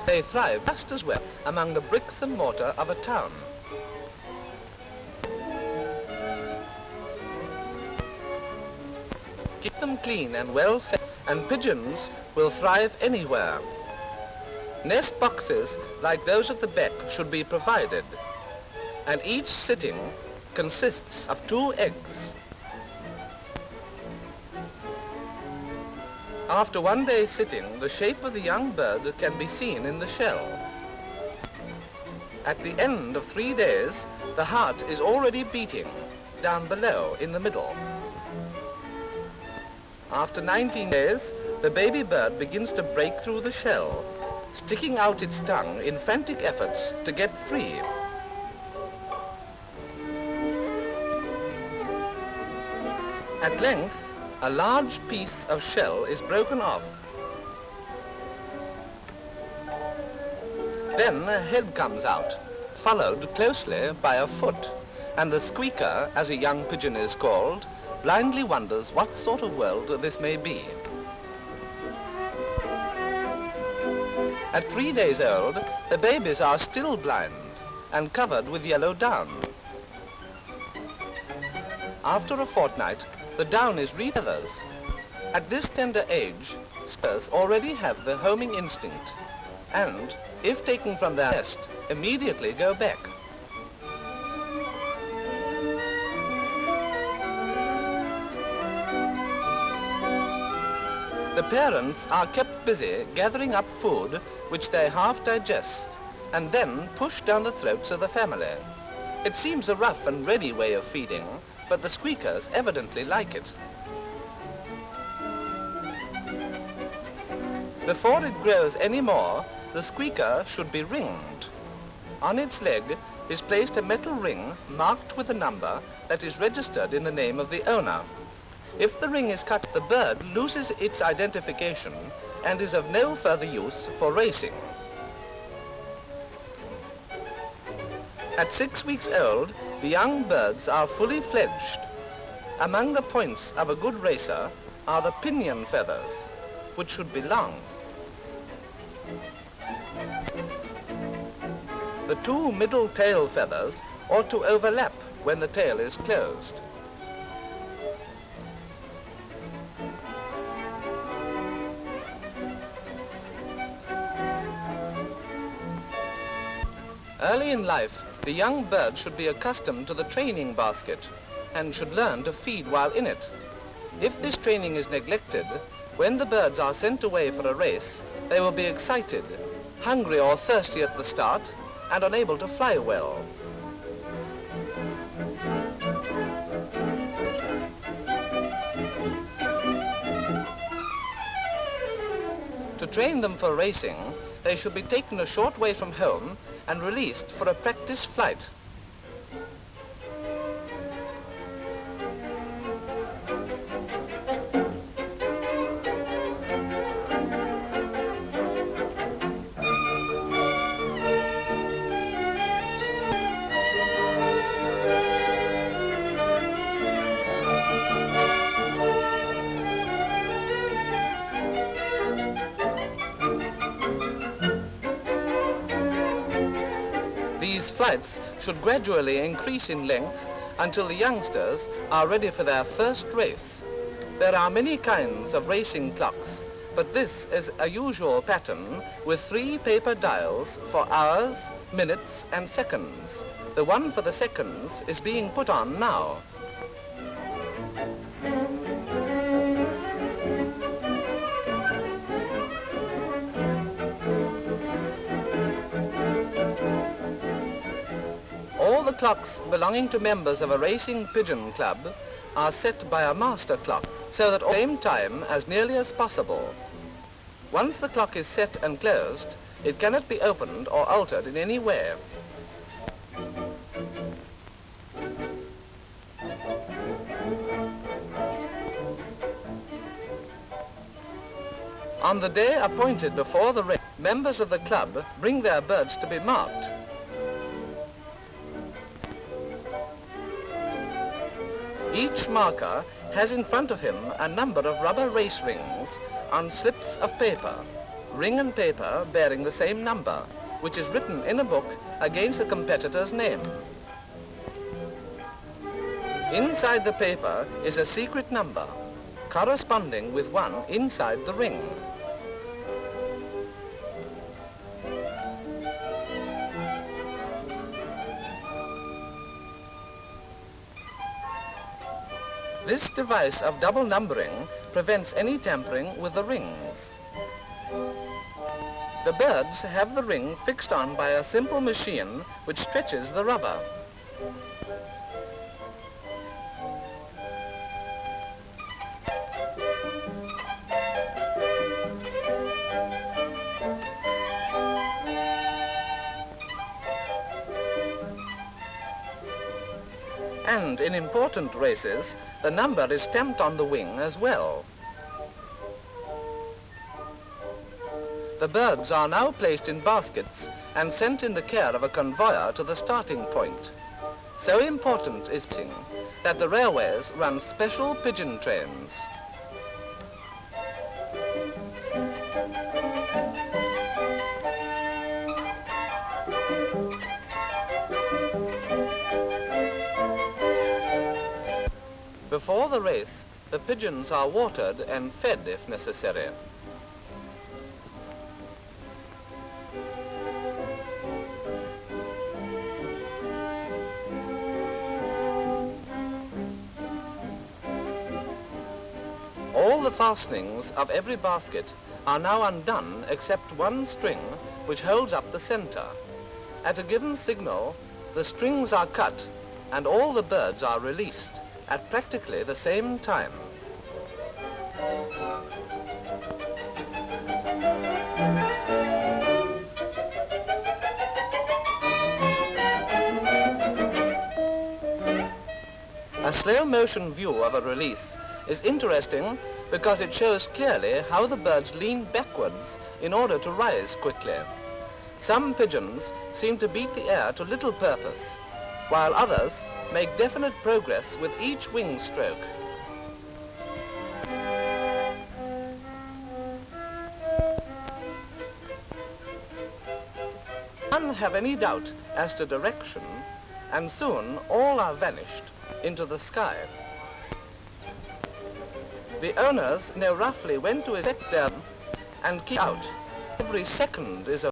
They thrive just as well among the bricks and mortar of a town. Keep them clean and well fed, and pigeons will thrive anywhere. Nest boxes like those at the back should be provided, and each sitting consists of 2 eggs. After 1 day's sitting, the shape of the young bird can be seen in the shell. At the end of 3 days, the heart is already beating down below in the middle. After 19 days, the baby bird begins to break through the shell, sticking out its tongue in frantic efforts to get free. At length, a large piece of shell is broken off. Then a head comes out, followed closely by a foot, and the squeaker, as a young pigeon is called, blindly wonders what sort of world this may be. At 3 days old, the babies are still blind and covered with yellow down. After a fortnight, the down is re-feathers. At this tender age, squeakers already have the homing instinct and, if taken from their nest, immediately go back. The parents are kept busy gathering up food which they half digest and then push down the throats of the family. It seems a rough and ready way of feeding, but the squeakers evidently like it. Before it grows any more, the squeaker should be ringed. On its leg is placed a metal ring marked with a number that is registered in the name of the owner. If the ring is cut, the bird loses its identification and is of no further use for racing. At 6 weeks old, the young birds are fully fledged. Among the points of a good racer are the pinion feathers, which should be long. The 2 middle tail feathers ought to overlap when the tail is closed. Early in life, the young bird should be accustomed to the training basket and should learn to feed while in it. If this training is neglected, when the birds are sent away for a race, they will be excited, hungry or thirsty at the start, and unable to fly well. To train them for racing, they should be taken a short way from home and released for a practice flight. These flights should gradually increase in length until the youngsters are ready for their first race. There are many kinds of racing clocks, but this is a usual pattern with 3 paper dials for hours, minutes and seconds. The one for the seconds is being put on now. All the clocks belonging to members of a racing pigeon club are set by a master clock, so that at the same time as nearly as possible. Once the clock is set and closed, it cannot be opened or altered in any way. On the day appointed before the race, members of the club bring their birds to be marked. Each marker has in front of him a number of rubber race rings on slips of paper, ring and paper bearing the same number, which is written in a book against the competitor's name. Inside the paper is a secret number, corresponding with one inside the ring. This device of double numbering prevents any tampering with the rings. The birds have the ring fixed on by a simple machine which stretches the rubber. And in important races, the number is stamped on the wing as well. The birds are now placed in baskets and sent in the care of a conveyor to the starting point. So important is it that the railways run special pigeon trains. Before the race, the pigeons are watered and fed if necessary. All the fastenings of every basket are now undone except one string which holds up the center. At a given signal, the strings are cut and all the birds are released at practically the same time. A slow motion view of a release is interesting because it shows clearly how the birds lean backwards in order to rise quickly. Some pigeons seem to beat the air to little purpose, while others make definite progress with each wing stroke. None have any doubt as to direction, and soon all are vanished into the sky. The owners know roughly when to effect them and keep out. Every second is a